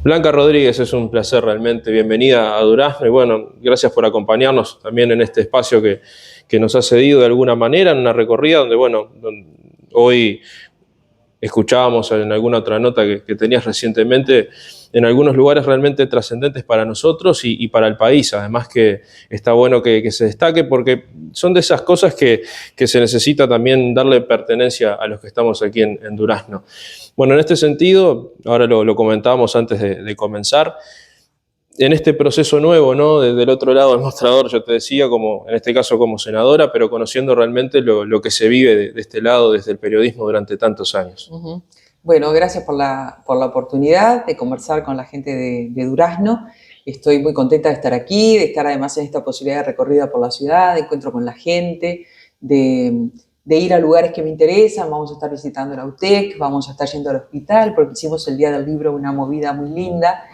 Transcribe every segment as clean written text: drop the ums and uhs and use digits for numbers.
Blanca Rodríguez, es un placer realmente. Bienvenida a Durazno y bueno, gracias por acompañarnos también en este espacio que nos ha cedido de alguna manera en una recorrida donde, bueno, hoy escuchábamos en alguna otra nota que tenías recientemente, en algunos lugares realmente trascendentes para nosotros y para el país. Además que está bueno que se destaque porque son de esas cosas que se necesita también darle pertenencia a los que estamos aquí en Durazno. Bueno, en este sentido, ahora lo comentábamos antes de comenzar, en este proceso nuevo, ¿no? Desde el otro lado del mostrador, yo te decía, como, en este caso como senadora, pero conociendo realmente lo que se vive de este lado desde el periodismo durante tantos años. Uh-huh. Bueno, gracias por la oportunidad de conversar con la gente de Durazno. Estoy muy contenta de estar aquí, de estar además en esta posibilidad de recorrida por la ciudad, de encuentro con la gente, de ir a lugares que me interesan. Vamos a estar visitando la UTEC, vamos a estar yendo al hospital, porque hicimos el Día del Libro una movida muy linda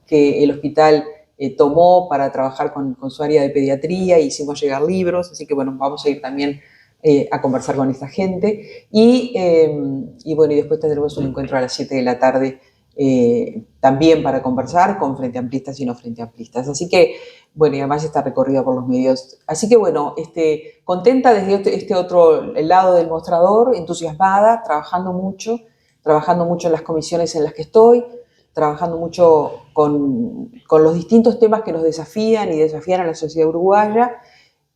que el hospital tomó para trabajar con su área de pediatría, hicimos llegar libros, así que bueno, vamos a ir también a conversar con esta gente y bueno, y después tendremos un encuentro a las 7 de la tarde también para conversar con frente amplistas y no frente amplistas. Así que, bueno, y además está recorrida por los medios. Así que, bueno, contenta desde este otro el lado del mostrador, entusiasmada, trabajando mucho en las comisiones en las que estoy, trabajando mucho con los distintos temas que nos desafían y desafían a la sociedad uruguaya,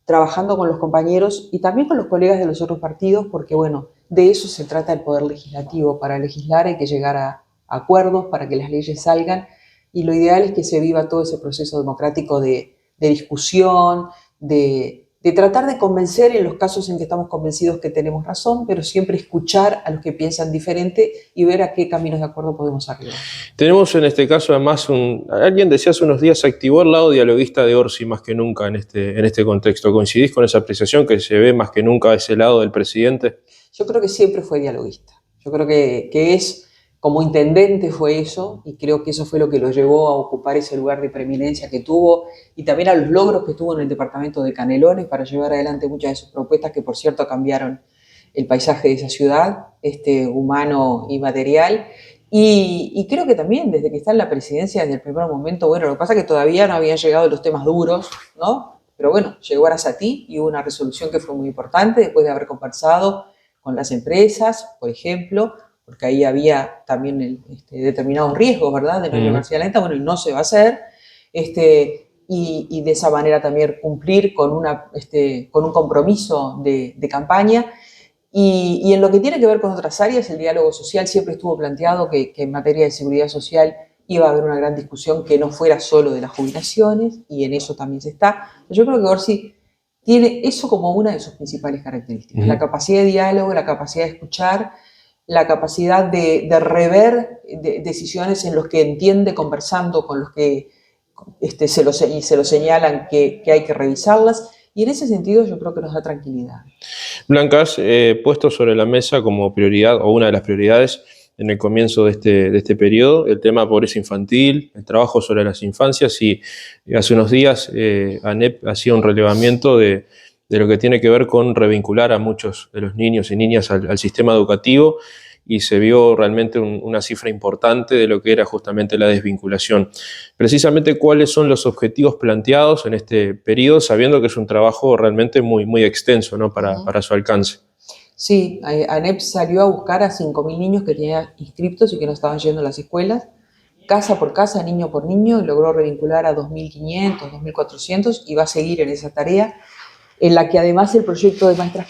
trabajando con los compañeros y también con los colegas de los otros partidos, porque bueno, de eso se trata el poder legislativo. Para legislar hay que llegar a acuerdos para que las leyes salgan y lo ideal es que se viva todo ese proceso democrático de discusión, de tratar de convencer en los casos en que estamos convencidos que tenemos razón, pero siempre escuchar a los que piensan diferente y ver a qué caminos de acuerdo podemos arribar. Tenemos en este caso además, alguien decía hace unos días, se activó el lado dialoguista de Orsi más que nunca en este contexto. ¿Coincidís con esa apreciación que se ve más que nunca a ese lado del presidente? Yo creo que siempre fue dialoguista. Yo creo que es, como intendente fue eso, y creo que eso fue lo que lo llevó a ocupar ese lugar de preeminencia que tuvo, y también a los logros que tuvo en el departamento de Canelones para llevar adelante muchas de sus propuestas que, por cierto, cambiaron el paisaje de esa ciudad, humano y material. Y creo que también, desde que está en la presidencia, desde el primer momento, bueno, lo que pasa es que todavía no habían llegado los temas duros, ¿no? Pero bueno, llegó Arasatí y hubo una resolución que fue muy importante después de haber conversado con las empresas, por ejemplo, porque ahí había también determinados riesgos, ¿verdad?, de la universidad lenta. Bueno, y no se va a hacer, y de esa manera también cumplir con un compromiso de campaña. Y en lo que tiene que ver con otras áreas, el diálogo social siempre estuvo planteado que en materia de seguridad social iba a haber una gran discusión que no fuera solo de las jubilaciones, y en eso también se está. Yo creo que Orsi tiene eso como una de sus principales características, la capacidad de diálogo, la capacidad de escuchar, la capacidad de rever decisiones en los que entiende conversando con los que se lo señalan que hay que revisarlas, y en ese sentido yo creo que nos da tranquilidad. Blanca, has puesto sobre la mesa como prioridad, o una de las prioridades en el comienzo de este periodo, el tema pobreza infantil, el trabajo sobre las infancias, y hace unos días ANEP hacía un relevamiento de lo que tiene que ver con revincular a muchos de los niños y niñas al sistema educativo, y se vio realmente una cifra importante de lo que era justamente la desvinculación. Precisamente, ¿cuáles son los objetivos planteados en este periodo, sabiendo que es un trabajo realmente muy, muy extenso, ¿no?, para su alcance? Sí, ANEP salió a buscar a 5.000 niños que tenía inscriptos y que no estaban yendo a las escuelas, casa por casa, niño por niño, y logró revincular a 2.500, 2.400, y va a seguir en esa tarea, en la que además el proyecto de maestras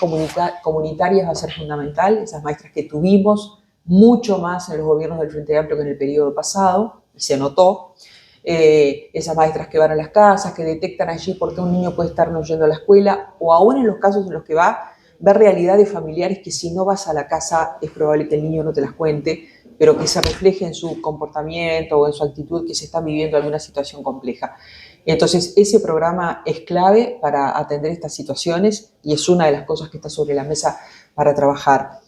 comunitarias va a ser fundamental, esas maestras que tuvimos mucho más en los gobiernos del Frente Amplio que en el periodo pasado, y se notó, esas maestras que van a las casas, que detectan allí por qué un niño puede estar no yendo a la escuela, o aún en los casos en los que va, ver realidades familiares que si no vas a la casa es probable que el niño no te las cuente, pero que se refleje en su comportamiento o en su actitud que se está viviendo alguna situación compleja. Entonces, ese programa es clave para atender estas situaciones y es una de las cosas que está sobre la mesa para trabajar.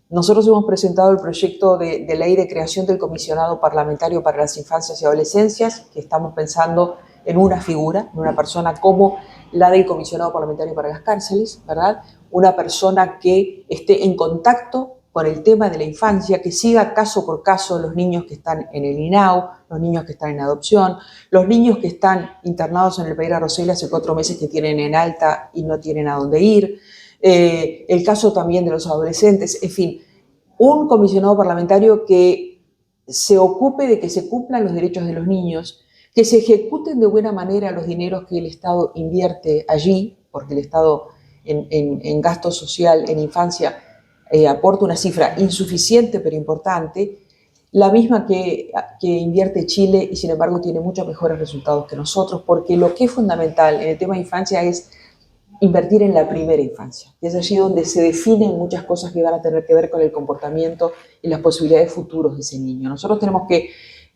Nosotros hemos presentado el proyecto de ley de creación del Comisionado Parlamentario para las Infancias y Adolescencias, que estamos pensando en una figura, en una persona como la del Comisionado Parlamentario para las Cárceles, ¿verdad? Una persona que esté en contacto con el tema de la infancia, que siga caso por caso los niños que están en el INAU, los niños que están en adopción, los niños que están internados en el Pereira Rosell hace 4 meses que tienen en alta y no tienen a dónde ir, el caso también de los adolescentes, en fin, un comisionado parlamentario que se ocupe de que se cumplan los derechos de los niños, que se ejecuten de buena manera los dineros que el Estado invierte allí, porque el Estado en gasto social, en infancia, aporta una cifra insuficiente pero importante, la misma que invierte Chile y sin embargo tiene muchos mejores resultados que nosotros, porque lo que es fundamental en el tema de infancia es invertir en la primera infancia, y es allí donde se definen muchas cosas que van a tener que ver con el comportamiento y las posibilidades futuras de ese niño. Nosotros tenemos que,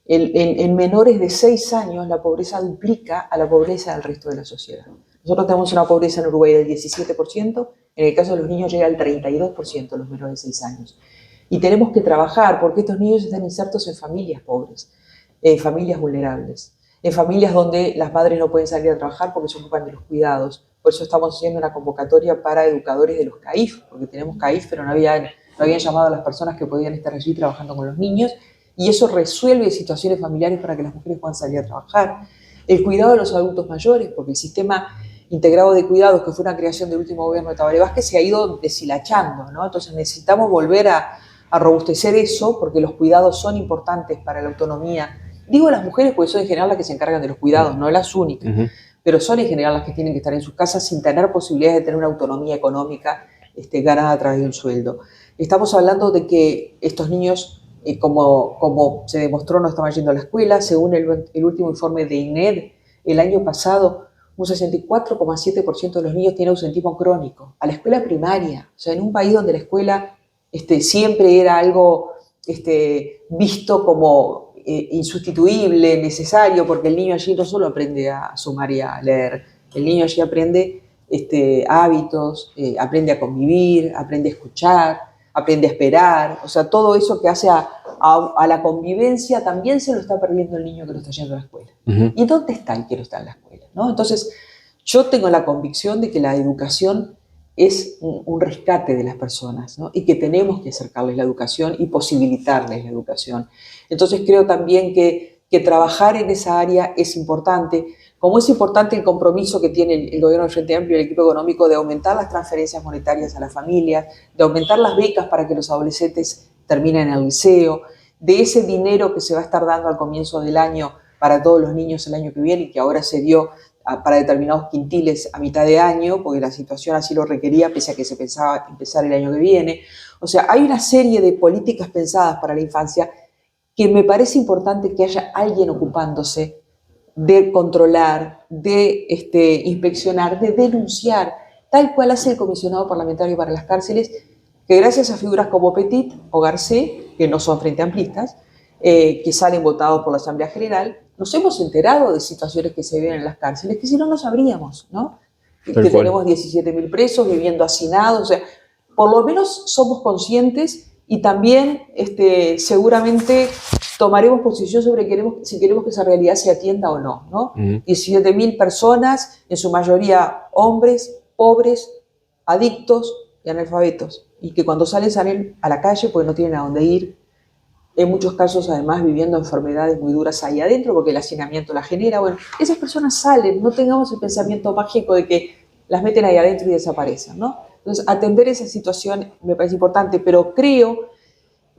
en menores de 6 años, la pobreza duplica a la pobreza del resto de la sociedad. Nosotros tenemos una pobreza en Uruguay del 17%, en el caso de los niños llega al 32% los menores de 6 años. Y tenemos que trabajar porque estos niños están insertos en familias pobres, en familias vulnerables, en familias donde las madres no pueden salir a trabajar porque se ocupan de los cuidados. Por eso estamos haciendo una convocatoria para educadores de los CAIF, porque tenemos CAIF, pero no habían llamado a las personas que podían estar allí trabajando con los niños, y eso resuelve situaciones familiares para que las mujeres puedan salir a trabajar. El cuidado de los adultos mayores, porque el sistema integrado de cuidados, que fue una creación del último gobierno de Tabaré Vázquez, se ha ido deshilachando, ¿no? Entonces necesitamos volver a robustecer eso, porque los cuidados son importantes para la autonomía. Digo las mujeres porque son en general las que se encargan de los cuidados, no las únicas, pero son en general las que tienen que estar en sus casas sin tener posibilidades de tener una autonomía económica ganada a través de un sueldo. Estamos hablando de que estos niños, como se demostró, no estaban yendo a la escuela. Según el último informe de INED, el año pasado, un 64,7% de los niños tienen ausentismo crónico, a la escuela primaria. O sea, en un país donde la escuela siempre era algo visto como insustituible, necesario, porque el niño allí no solo aprende a sumar y a leer, el niño allí aprende hábitos, aprende a convivir, aprende a escuchar, aprende a esperar. O sea, todo eso que hace a la convivencia también se lo está perdiendo el niño que no está yendo a la escuela. ¿Y dónde está el que no está en la escuela? ¿No? Entonces, yo tengo la convicción de que la educación es un rescate de las personas, ¿no? Y que tenemos que acercarles la educación y posibilitarles la educación. Entonces creo también que trabajar en esa área es importante, como es importante el compromiso que tiene el gobierno del Frente Amplio y el equipo económico de aumentar las transferencias monetarias a las familias, de aumentar las becas para que los adolescentes terminen el liceo, de ese dinero que se va a estar dando al comienzo del año para todos los niños el año que viene y que ahora se dio para determinados quintiles a mitad de año, porque la situación así lo requería, pese a que se pensaba empezar el año que viene. O sea, hay una serie de políticas pensadas para la infancia que me parece importante que haya alguien ocupándose de controlar, de inspeccionar, de denunciar, tal cual hace el comisionado parlamentario para las cárceles, que gracias a figuras como Petit o Garcé, que no son frente amplistas, que salen votados por la Asamblea General, nos hemos enterado de situaciones que se viven en las cárceles que si no, no sabríamos, ¿no? Que tenemos 17.000 presos viviendo hacinados, o sea, por lo menos somos conscientes y también seguramente tomaremos posición sobre si queremos que esa realidad se atienda o no, ¿no? 17.000 personas, en su mayoría hombres, pobres, adictos y analfabetos, y que cuando salen a la calle porque no tienen a dónde ir, en muchos casos además viviendo enfermedades muy duras ahí adentro porque el hacinamiento la genera. Bueno, esas personas salen, no tengamos el pensamiento mágico de que las meten ahí adentro y desaparecen, ¿no? Entonces, atender esa situación me parece importante, pero creo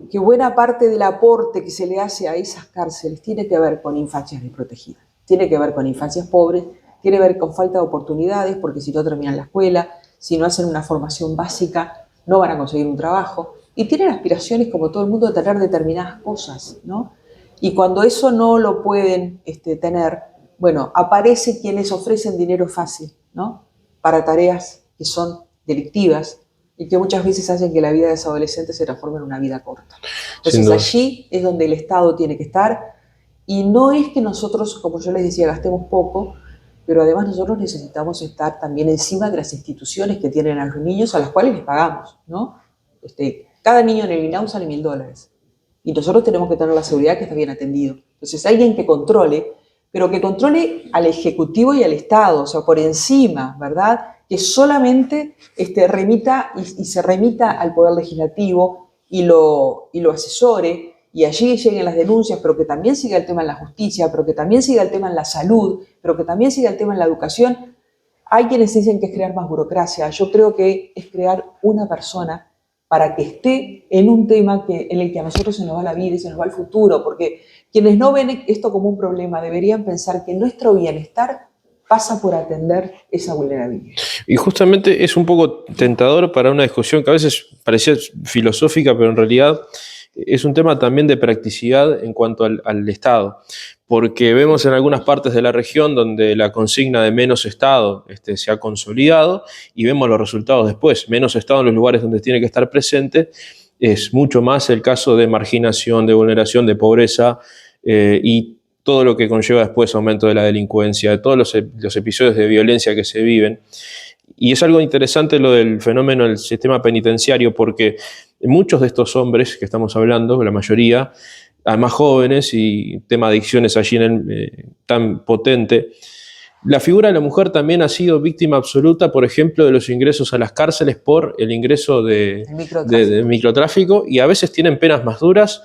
que buena parte del aporte que se le hace a esas cárceles tiene que ver con infancias desprotegidas, tiene que ver con infancias pobres, tiene que ver con falta de oportunidades, porque si no terminan la escuela, si no hacen una formación básica, no van a conseguir un trabajo, y tienen aspiraciones como todo el mundo de tener determinadas cosas, ¿no? Y cuando eso no lo pueden tener, bueno, aparecen quienes ofrecen dinero fácil, ¿no? Para tareas que son delictivas y que muchas veces hacen que la vida de ese adolescente se transforme en una vida corta. Entonces allí es donde el Estado tiene que estar, y no es que nosotros, como yo les decía, gastemos poco, pero además nosotros necesitamos estar también encima de las instituciones que tienen a los niños a las cuales les pagamos, ¿no? Cada niño en el INAU sale $1.000 y nosotros tenemos que tener la seguridad que está bien atendido. Entonces alguien que controle, pero que controle al Ejecutivo y al Estado, o sea, por encima, ¿verdad? Que solamente remita y se remita al Poder Legislativo y lo asesore, y allí lleguen las denuncias, pero que también siga el tema en la justicia, pero que también siga el tema en la salud, pero que también siga el tema en la educación. Hay quienes dicen que es crear más burocracia. Yo creo que es crear una persona para que esté en un tema en el que a nosotros se nos va la vida y se nos va el futuro, porque quienes no ven esto como un problema deberían pensar que nuestro bienestar pasa por atender esa vulnerabilidad. Y justamente es un poco tentador para una discusión que a veces parecía filosófica, pero en realidad es un tema también de practicidad en cuanto al Estado, porque vemos en algunas partes de la región donde la consigna de menos Estado se ha consolidado y vemos los resultados después. Menos Estado en los lugares donde tiene que estar presente es mucho más el caso de marginación, de vulneración, de pobreza y todo lo que conlleva después aumento de la delincuencia, de todos los episodios de violencia que se viven. Y es algo interesante lo del fenómeno del sistema penitenciario, porque muchos de estos hombres que estamos hablando, la mayoría, además jóvenes y tema de adicciones allí tan potente, la figura de la mujer también ha sido víctima absoluta, por ejemplo, de los ingresos a las cárceles por el ingreso de microtráfico, y a veces tienen penas más duras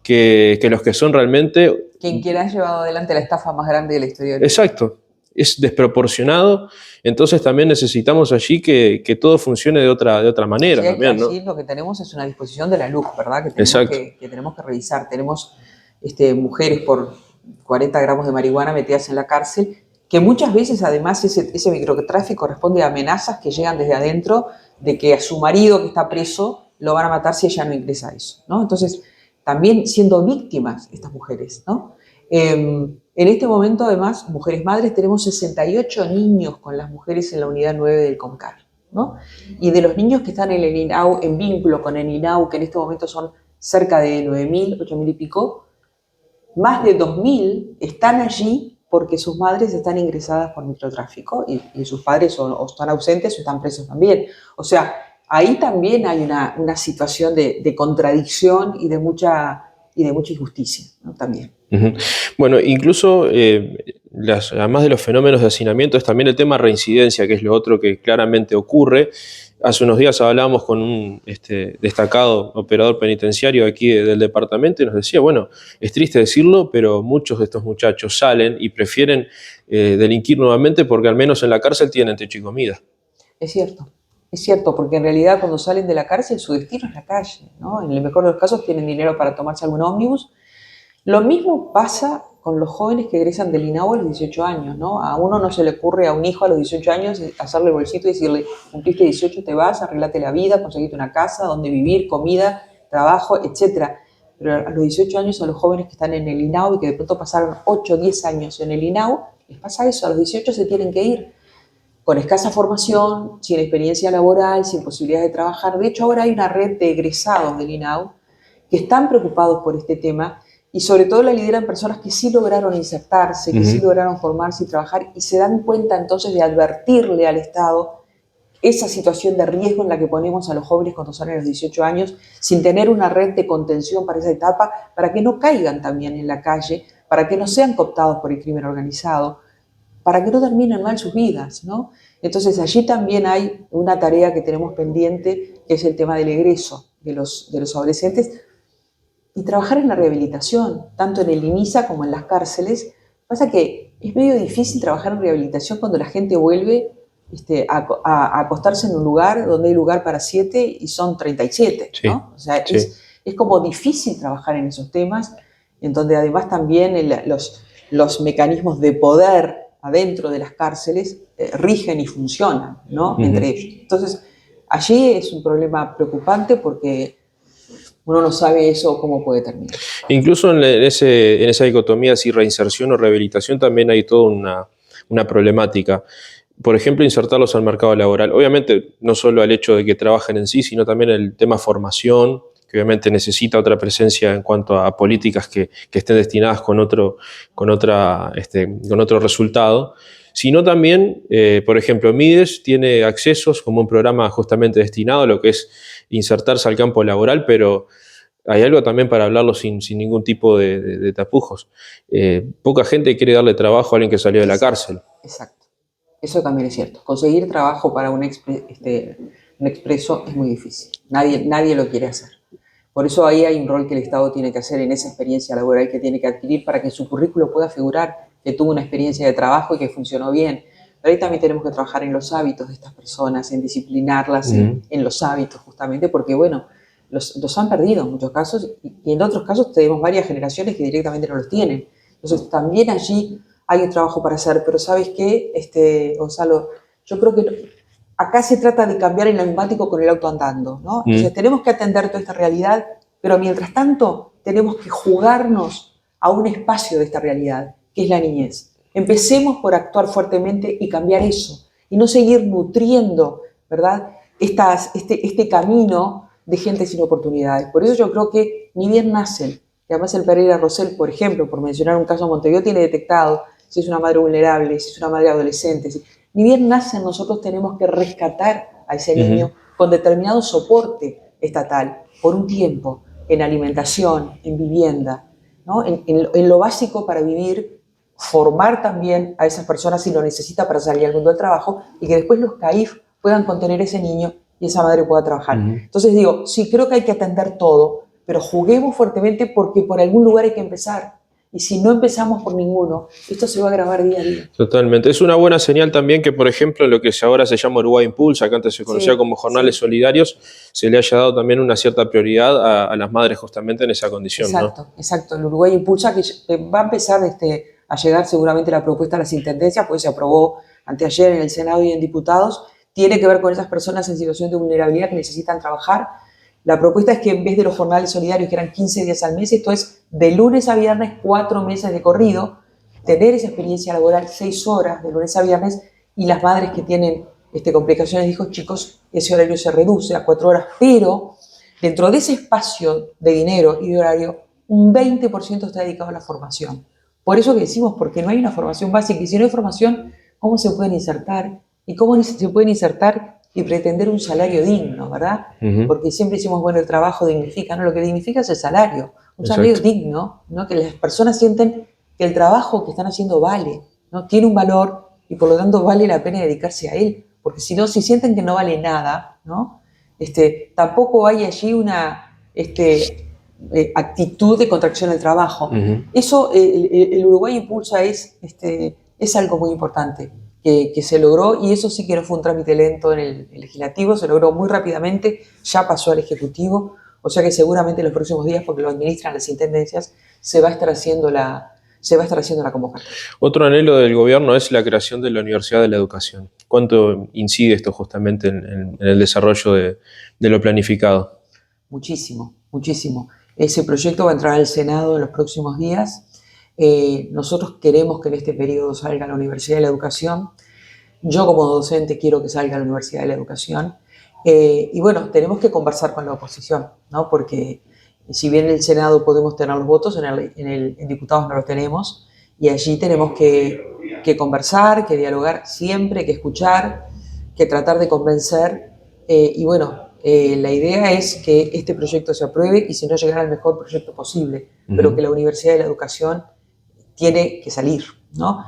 que los que son realmente... Quien ha llevado adelante la estafa más grande de la historia. Exacto, es desproporcionado, entonces también necesitamos allí que todo funcione de otra manera. Sí, también, allí ¿no? Lo que tenemos es una disposición de la luz, ¿verdad? Que tenemos que revisar. Tenemos mujeres por 40 gramos de marihuana metidas en la cárcel, que muchas veces además ese microtráfico responde a amenazas que llegan desde adentro de que a su marido que está preso lo van a matar si ella no ingresa a eso, ¿no? Entonces, también siendo víctimas estas mujeres, ¿no? En este momento, además, mujeres madres, tenemos 68 niños con las mujeres en la unidad 9 del CONCAR, ¿no? Y de los niños que están en el INAU, en vínculo con el INAU, que en este momento son cerca de 9.000, 8.000 y pico, más de 2.000 están allí porque sus madres están ingresadas por microtráfico y sus padres o están ausentes o están presos también. O sea, ahí también hay una situación de contradicción y de mucha injusticia, ¿no? También. Uh-huh. Bueno, incluso además de los fenómenos de hacinamiento, es también el tema reincidencia, que es lo otro que claramente ocurre. Hace unos días hablábamos con un destacado operador penitenciario aquí del departamento y nos decía, bueno, es triste decirlo, pero muchos de estos muchachos salen y prefieren delinquir nuevamente porque al menos en la cárcel tienen techo y comida. Es cierto, porque en realidad cuando salen de la cárcel su destino es la calle, ¿no? En el mejor de los casos tienen dinero para tomarse algún ómnibus. Lo mismo pasa con los jóvenes que egresan del INAU a los 18 años, ¿no? A uno no se le ocurre a un hijo a los 18 años hacerle el bolsito y decirle, cumpliste 18, te vas, arreglate la vida, conseguiste una casa, donde vivir, comida, trabajo, etc. Pero a los 18 años a los jóvenes que están en el INAU y que de pronto pasaron 8 o 10 años en el INAU, les pasa eso, a los 18 se tienen que ir, con escasa formación, sin experiencia laboral, sin posibilidades de trabajar. De hecho, ahora hay una red de egresados del INAU que están preocupados por este tema y sobre todo la lideran personas que sí lograron insertarse, que sí lograron formarse y trabajar y se dan cuenta entonces de advertirle al Estado esa situación de riesgo en la que ponemos a los jóvenes cuando salen a los 18 años sin tener una red de contención para esa etapa, para que no caigan también en la calle, para que no sean cooptados por el crimen organizado, para que no terminen mal sus vidas, ¿no? Entonces allí también hay una tarea que tenemos pendiente, que es el tema del egreso de los adolescentes, y trabajar en la rehabilitación, tanto en el INISA como en las cárceles. Pasa que es medio difícil trabajar en rehabilitación cuando la gente vuelve a acostarse en un lugar donde hay lugar para 7 y son 37, sí, ¿no? O sea, sí. es como difícil trabajar en esos temas, en donde además también los mecanismos de poder adentro de las cárceles rigen y funcionan, ¿no? Entre ellos. Entonces, allí es un problema preocupante porque uno no sabe eso cómo puede terminar. Incluso en esa dicotomía, si reinserción o rehabilitación, también hay toda una problemática. Por ejemplo, insertarlos al mercado laboral. Obviamente, no solo al hecho de que trabajen en sí, sino también el tema formación, que obviamente necesita otra presencia en cuanto a políticas que estén destinadas con otro resultado. Sino también, por ejemplo, Mides tiene accesos como un programa justamente destinado a lo que es insertarse al campo laboral, pero hay algo también para hablarlo sin ningún tipo de tapujos. Poca gente quiere darle trabajo a alguien que salió de la cárcel. Exacto. Eso también es cierto. Conseguir trabajo para un expreso es muy difícil. Nadie lo quiere hacer. Por eso ahí hay un rol que el Estado tiene que hacer en esa experiencia laboral que tiene que adquirir para que en su currículo pueda figurar que tuvo una experiencia de trabajo y que funcionó bien. Pero ahí también tenemos que trabajar en los hábitos de estas personas, en disciplinarlas en los hábitos justamente, porque bueno, los han perdido en muchos casos y en otros casos tenemos varias generaciones que directamente no los tienen. Entonces también allí hay un trabajo para hacer, pero ¿sabes qué, Gonzalo? Yo creo que acá se trata de cambiar el neumático con el auto andando, ¿no? Entonces tenemos que atender toda esta realidad, pero mientras tanto tenemos que jugarnos a un espacio de esta realidad, que es la niñez. Empecemos por actuar fuertemente y cambiar eso, y no seguir nutriendo, ¿verdad?, este camino de gente sin oportunidades. Por eso yo creo que ni bien nacen, que además el Pereira Rosell, por ejemplo, por mencionar un caso de Montevideo, tiene detectado si es una madre vulnerable, si es una madre adolescente, ni bien nacen, nosotros tenemos que rescatar a ese niño con determinado soporte estatal, por un tiempo, en alimentación, en vivienda, ¿no? en lo básico para vivir, formar también a esas personas si lo necesita para salir al mundo del trabajo y que después los CAIF puedan contener ese niño y esa madre pueda trabajar. Entonces digo, sí, creo que hay que atender todo, pero juguemos fuertemente porque por algún lugar hay que empezar. Y si no empezamos por ninguno, esto se va a agravar día a día. Totalmente. Es una buena señal también que, por ejemplo, lo que ahora se llama Uruguay Impulsa, que antes se conocía como Jornales Solidarios, se le haya dado también una cierta prioridad a las madres justamente en esa condición. Exacto, ¿no? exacto. El Uruguay Impulsa, que va a empezar a llegar seguramente la propuesta a las intendencias, pues se aprobó anteayer en el Senado y en diputados, tiene que ver con esas personas en situación de vulnerabilidad que necesitan trabajar. La propuesta es que en vez de los jornales solidarios, que eran 15 días al mes, esto es de lunes a viernes, 4 meses de corrido, tener esa experiencia laboral 6 horas de lunes a viernes, y las madres que tienen complicaciones de hijos chicos, ese horario se reduce a 4 horas, pero dentro de ese espacio de dinero y de horario, un 20% está dedicado a la formación. Por eso que decimos, porque no hay una formación básica, y si no hay formación, ¿cómo se pueden insertar? ¿Y cómo se pueden insertar y pretender un salario digno, verdad? Porque siempre decimos, bueno, el trabajo dignifica, ¿no? Lo que dignifica es el salario, un salario digno, ¿no? Que las personas sienten que el trabajo que están haciendo vale, ¿no? Tiene un valor y por lo tanto vale la pena dedicarse a él, porque si no, si sienten que no vale nada, ¿no? Tampoco hay allí una actitud de contracción al trabajo. Eso, el Uruguay Impulsa es algo muy importante que se logró, y eso sí que no fue un trámite lento en el legislativo, se logró muy rápidamente, ya pasó al ejecutivo, o sea que seguramente en los próximos días, porque lo administran las intendencias, se va a estar haciendo la convocatoria. Otro anhelo del gobierno es la creación de la Universidad de la Educación. ¿Cuánto incide esto justamente en el desarrollo de lo planificado? Muchísimo, muchísimo. Ese proyecto va a entrar al Senado en los próximos días. Nosotros queremos que en este periodo salga la Universidad de la Educación. Yo como docente quiero que salga la Universidad de la Educación. Y bueno, tenemos que conversar con la oposición, ¿no? Porque si bien en el Senado podemos tener los votos, en diputados no los tenemos, y allí tenemos que conversar, que dialogar siempre, que escuchar, que tratar de convencer. Y bueno, la idea es que este proyecto se apruebe y si no, llegar al mejor proyecto posible, pero que la Universidad de la Educación tiene que salir, ¿no?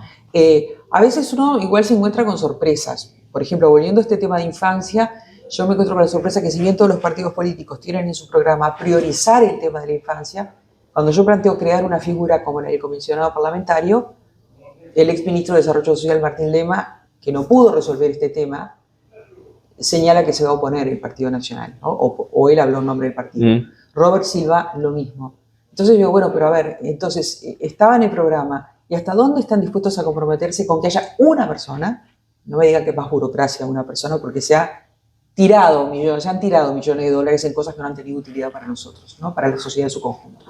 A veces uno igual se encuentra con sorpresas. Por ejemplo, volviendo a este tema de infancia, yo me encuentro con la sorpresa que si bien todos los partidos políticos tienen en su programa priorizar el tema de la infancia, cuando yo planteo crear una figura como la del comisionado parlamentario, el exministro de Desarrollo Social, Martín Lema, que no pudo resolver este tema, señala que se va a oponer el Partido Nacional, ¿no? O él habló en nombre del partido. Robert Silva, lo mismo. Entonces digo, bueno, pero a ver, entonces estaba en el programa, ¿y hasta dónde están dispuestos a comprometerse con que haya una persona? No me digan que es más burocracia una persona, porque se han tirado millones de dólares en cosas que no han tenido utilidad para nosotros, ¿no? Para la sociedad en su conjunto.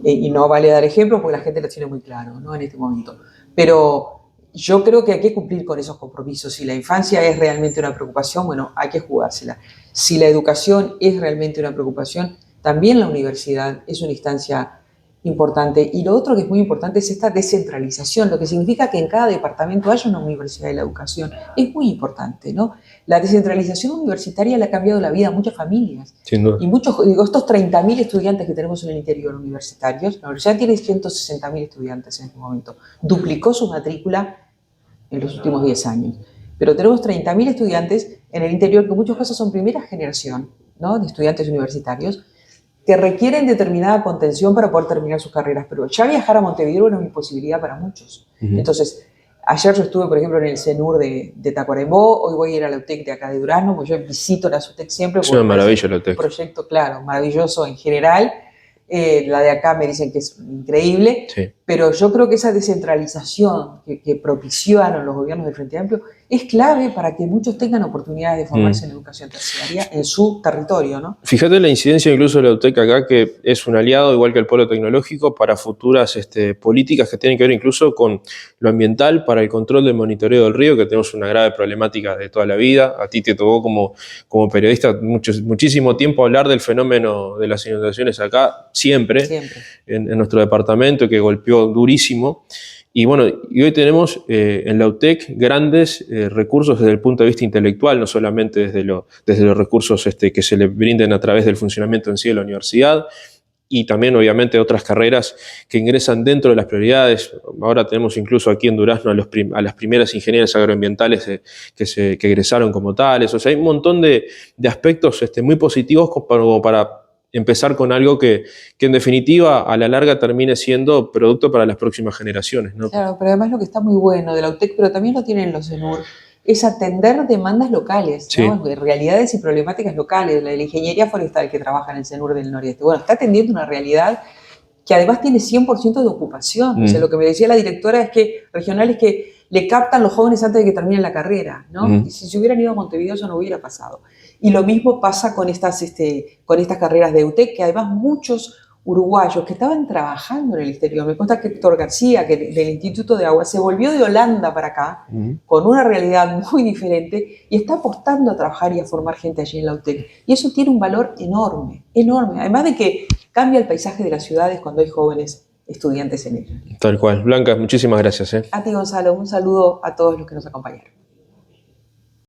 Y no vale dar ejemplos porque la gente lo tiene muy claro, ¿no? En este momento. Pero yo creo que hay que cumplir con esos compromisos. Si la infancia es realmente una preocupación, bueno, hay que jugársela. Si la educación es realmente una preocupación, también la universidad es una instancia importante. Y lo otro que es muy importante es esta descentralización, lo que significa que en cada departamento haya una universidad de la educación. Es muy importante, ¿no? La descentralización universitaria le ha cambiado la vida a muchas familias. Sin duda. Y estos 30.000 estudiantes que tenemos en el interior universitarios, la universidad tiene 160.000 estudiantes en este momento. Duplicó su matrícula en los últimos 10 años. Pero tenemos 30.000 estudiantes en el interior, que en muchos casos son primera generación, ¿no? De estudiantes universitarios, que requieren determinada contención para poder terminar sus carreras, pero ya viajar a Montevideo era una imposibilidad para muchos. Entonces, ayer yo estuve, por ejemplo, en el CENUR de Tacuarembó, hoy voy a ir a la UTEC de acá de Durazno, porque yo visito la UTEC siempre. Es una maravilla la UTEC. Un proyecto, claro, maravilloso en general. La de acá me dicen que es increíble, sí. Pero yo creo que esa descentralización que propiciaron los gobiernos del Frente Amplio es clave para que muchos tengan oportunidades de formarse en educación terciaria en su territorio, ¿no? Fíjate la incidencia incluso de la UTEC acá, que es un aliado, igual que el Polo Tecnológico, para futuras políticas que tienen que ver incluso con lo ambiental, para el control del monitoreo del río, que tenemos una grave problemática de toda la vida. A ti te tocó como periodista muchísimo tiempo hablar del fenómeno de las inundaciones acá, siempre. En nuestro departamento, que golpeó durísimo. Y bueno, y hoy tenemos en la UTEC grandes recursos desde el punto de vista intelectual, no solamente desde los recursos que se le brinden a través del funcionamiento en sí de la universidad, y también obviamente otras carreras que ingresan dentro de las prioridades. Ahora tenemos incluso aquí en Durazno a las primeras ingenieras agroambientales que egresaron como tales. O sea, hay un montón de aspectos muy positivos como para empezar con algo que en definitiva a la larga termine siendo producto para las próximas generaciones, ¿no? Claro, pero además lo que está muy bueno de la UTEC, pero también lo tienen los CENUR, es atender demandas locales, ¿no? Sí. Realidades y problemáticas locales. La ingeniería forestal que trabaja en el CENUR del Noroeste, bueno, está atendiendo una realidad que además tiene 100% de ocupación. O sea, lo que me decía la directora regional es que le captan los jóvenes antes de que terminen la carrera, ¿no? Y si se hubieran ido a Montevideo eso no hubiera pasado. Y lo mismo pasa con estas carreras de UTEC, que además muchos uruguayos que estaban trabajando en el exterior. Me cuenta que Héctor García, que del Instituto de Agua, se volvió de Holanda para acá, con una realidad muy diferente, y está apostando a trabajar y a formar gente allí en la UTEC. Y eso tiene un valor enorme, enorme. Además de que cambia el paisaje de las ciudades cuando hay jóvenes estudiantes en ellas. Tal cual. Blanca, muchísimas gracias. A ti, Gonzalo, un saludo a todos los que nos acompañaron.